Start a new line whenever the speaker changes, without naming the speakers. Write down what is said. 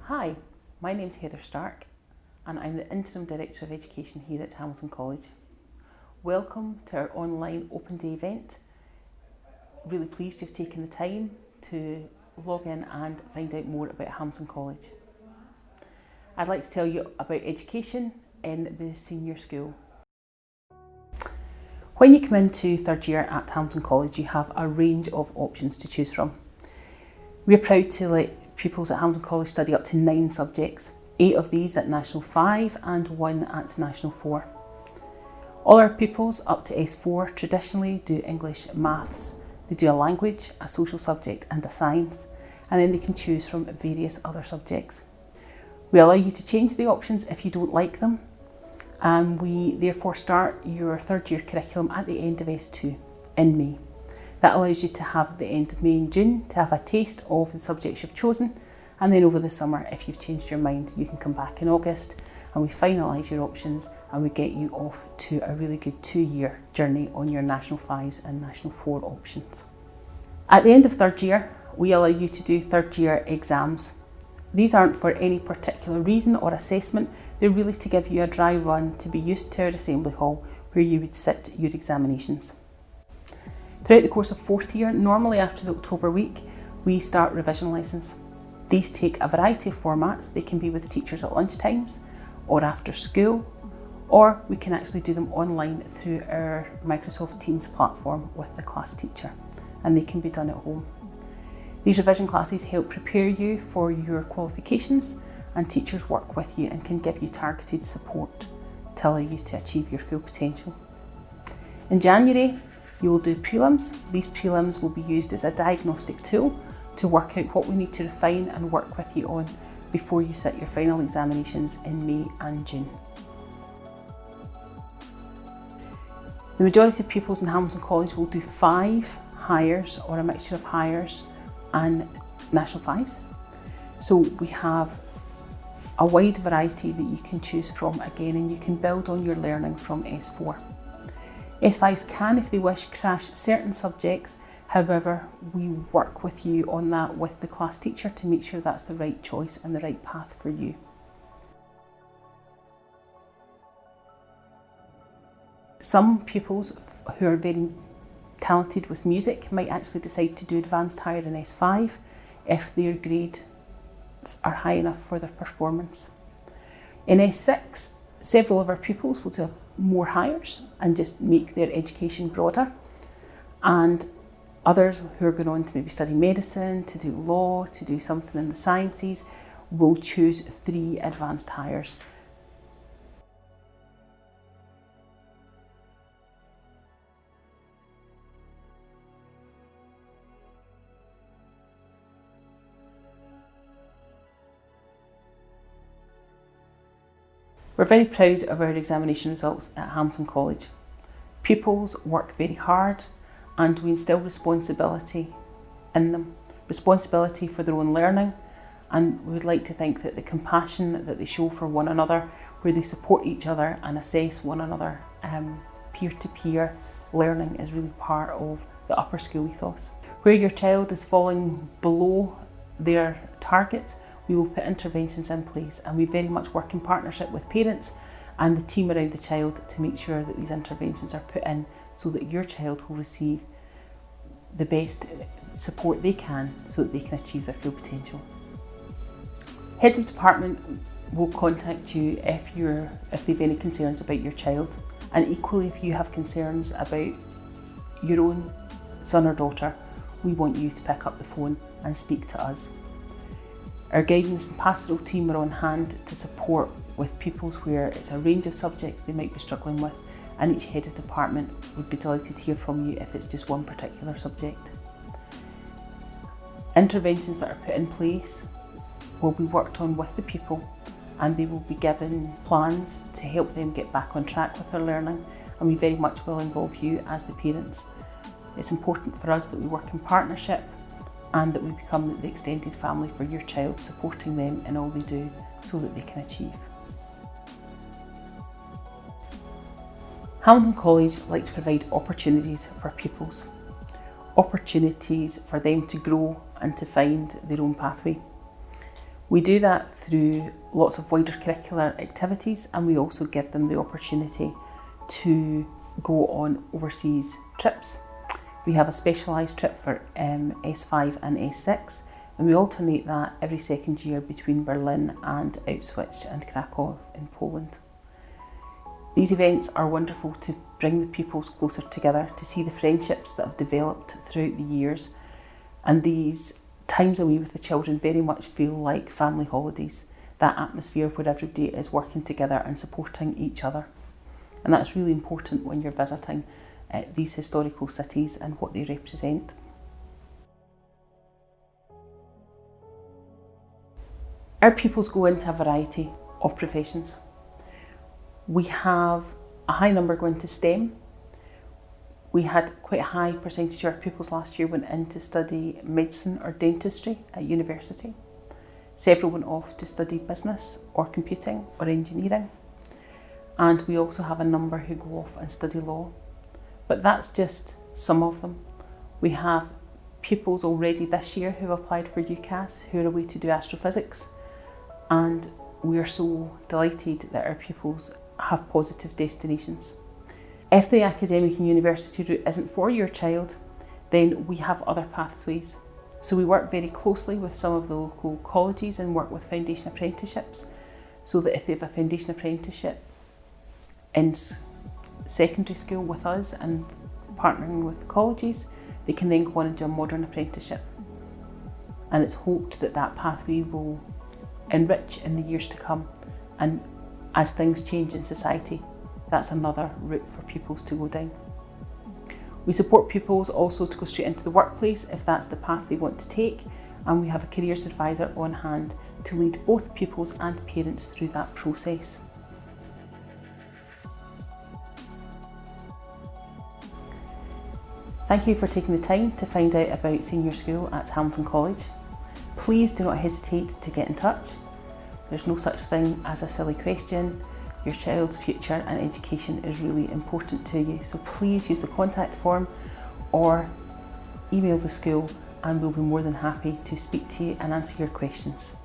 Hi, my name's Heather Stark and I'm the Interim Director of Education here at Hamilton College. Welcome to our online open day event. Really pleased you've taken the time to log in and find out more about Hamilton College. I'd like to tell you about education in the senior school. When you come into third year at Hamilton College, you have a range of options to choose from. We're proud to let pupils at Hamilton College study up to 9 subjects, 8 of these at National 5 and 1 at National 4. All our pupils up to S4 traditionally do English, maths, they do a language, a social subject and a science, and then they can choose from various other subjects. We allow you to change the options if you don't like them, and we therefore start your third year curriculum at the end of S2 in May. That allows you to have the end of May and June to have a taste of the subjects you've chosen, and then over the summer, if you've changed your mind, you can come back in August and we finalise your options and we get you off to a really good 2-year journey on your National 5s and National 4 options. At the end of third year, we allow you to do third year exams. These aren't for any particular reason or assessment, they're really to give you a dry run to be used to our assembly hall where you would sit your examinations. Throughout the course of fourth year, normally after the October week, we start revision lessons. These take a variety of formats. They can be with teachers at lunchtimes or after school, or we can actually do them online through our Microsoft Teams platform with the class teacher, and they can be done at home. These revision classes help prepare you for your qualifications, and teachers work with you and can give you targeted support to allow you to achieve your full potential. In January, you will do prelims. These prelims will be used as a diagnostic tool to work out what we need to refine and work with you on before you sit your final examinations in May and June. The majority of pupils in Hamilton College will do 5 hires or a mixture of hires and National 5s. So we have a wide variety that you can choose from again, and you can build on your learning from S4. S5s can, if they wish, crash certain subjects. However, we work with you on that with the class teacher to make sure that's the right choice and the right path for you. Some pupils who are very talented with music might actually decide to do advanced higher in S5 if their grades are high enough for their performance. In S6, several of our pupils will do more hires and just make their education broader, and others who are going on to maybe study medicine, to do law, to do something in the sciences will choose 3 advanced hires. We're very proud of our examination results at Hamilton College. Pupils work very hard and we instill responsibility in them, responsibility for their own learning, and we would like to think that the compassion that they show for one another, where they support each other and assess one another, peer-to-peer learning is really part of the upper school ethos. Where your child is falling below their target, we will put interventions in place, and we very much work in partnership with parents and the team around the child to make sure that these interventions are put in so that your child will receive the best support they can so that they can achieve their full potential. Heads of department will contact you if they've any concerns about your child, and equally if you have concerns about your own son or daughter, we want you to pick up the phone and speak to us. Our guidance and pastoral team are on hand to support with pupils where it's a range of subjects they might be struggling with, and each head of department would be delighted to hear from you if it's just one particular subject. Interventions that are put in place will be worked on with the pupil, and they will be given plans to help them get back on track with their learning, and we very much will involve you as the parents. It's important for us that we work in partnership and that we become the extended family for your child, supporting them in all they do so that they can achieve. Hamilton College like to provide opportunities for pupils, opportunities for them to grow and to find their own pathway. We do that through lots of wider curricular activities, and we also give them the opportunity to go on overseas trips. We have a specialised trip for S5 and S6, and we alternate that every second year between Berlin and Auschwitz and Krakow in Poland. These events are wonderful to bring the pupils closer together, to see the friendships that have developed throughout the years, and these times away with the children very much feel like family holidays, that atmosphere where everybody is working together and supporting each other. And that's really important when you're visiting these historical cities and what they represent. Our pupils go into a variety of professions. We have a high number going to STEM. We had quite a high percentage of our pupils last year went in to study medicine or dentistry at university. Several went off to study business or computing or engineering. And we also have a number who go off and study law. But that's just some of them. We have pupils already this year who have applied for UCAS who are away to do astrophysics. And we are so delighted that our pupils have positive destinations. If the academic and university route isn't for your child, then we have other pathways. So we work very closely with some of the local colleges and work with foundation apprenticeships, so that if they have a foundation apprenticeship in secondary school with us and partnering with the colleges, they can then go on and do a modern apprenticeship. And it's hoped that that pathway will enrich in the years to come, and as things change in society, that's another route for pupils to go down. We support pupils also to go straight into the workplace if that's the path they want to take, and we have a careers advisor on hand to lead both pupils and parents through that process. Thank you for taking the time to find out about senior school at Hamilton College. Please do not hesitate to get in touch. There's no such thing as a silly question. Your child's future and education is really important to you, so please use the contact form or email the school, and we'll be more than happy to speak to you and answer your questions.